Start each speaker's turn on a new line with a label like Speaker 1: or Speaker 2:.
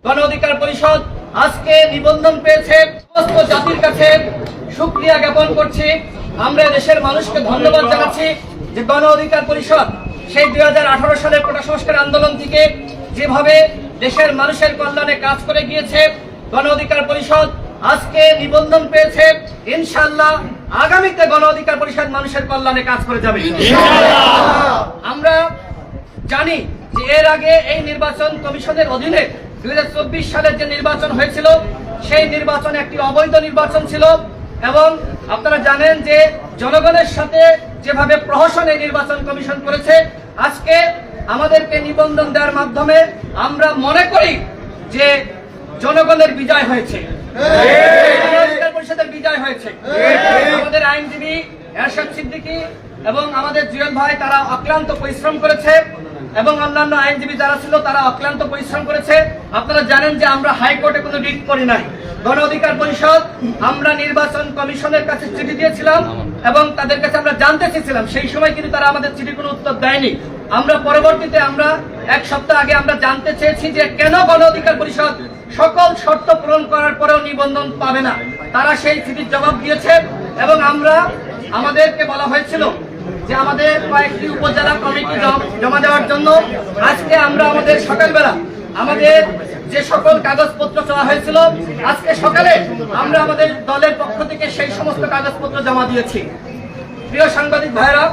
Speaker 1: গণ অধিকার পরিষদ আজকে নিবন্ধন পেয়েছে। সমস্ত জাতির কাছে শুকরিয়া জ্ঞাপন করছি। আমরা দেশের মানুষকে ধন্যবাদ জানাচ্ছি যে গণ অধিকার পরিষদ সেই 2018 সালের কোটা সংস্কার আন্দোলন থেকে যেভাবে দেশের মানুষের কল্যাণে কাজ করে গিয়েছে, গণ অধিকার পরিষদ আজকে নিবন্ধন পেয়েছে। ইনশাআল্লাহ আগামীতে গণ অধিকার পরিষদ মানুষের কল্যাণে কাজ করে যাবে। আমরা জানি যে এর আগে এই নির্বাচন কমিশনের অধীনে 2024 সালের যে নির্বাচন হয়েছিল সেই নির্বাচন একটি অবৈধ নির্বাচন ছিল এবং আপনারা জানেন যে জনগণের সাথে যেভাবে প্রহসন এই নির্বাচন কমিশন করেছে, আজকে আমাদেরকে নিবন্ধন দেওয়ার মাধ্যমে আমরা মনে করি যে জনগণের বিজয় হয়েছে, পরিষদের বিজয় হয়েছে। আমাদের আইনজীবী এরশাদ সিদ্দিকী এবং আমাদের জুয়েল ভাই তারা অক্লান্ত পরিশ্রম করেছে এবং অন্যান্য আইনজীবী যারা ছিল তারা অক্লান্ত পরিশ্রম করেছে। আপনারা জানেন যে আমরা হাইকোর্টে কোনো রিট করি নাই। গণ অধিকার পরিষদ আমরা নির্বাচন কমিশনের কাছে চিঠি দিয়েছিলাম এবং তাদের কাছে আমরা জানতে চেয়েছিলাম, সেই সময় কিন্তু তারা আমাদের চিঠির কোনো উত্তর দেয়নি। আমরা পরবর্তীতে আমরা এক সপ্তাহ আগে আমরা জানতে চেয়েছি যে কেন গণ অধিকার পরিষদ সকল শর্ত পূরণ করার পরেও নিবন্ধন পাবে না। তারা সেই চিঠির জবাব দিয়েছে এবং আমাদেরকে বলা হয়েছিল যে আমাদের কয়েকটি উপজেলা কমিটি জমা দেওয়ার জন্য। আজকে আমরা আমাদের সকালবেলা আমাদের যে সকল কাগজপত্র চাওয়া হয়েছিল, আজকে সকালে আমরা আমাদের দলের পক্ষ থেকে সেই সমস্ত কাগজপত্র জমা দিয়েছি। প্রিয় সাংবাদিক ভাইরা,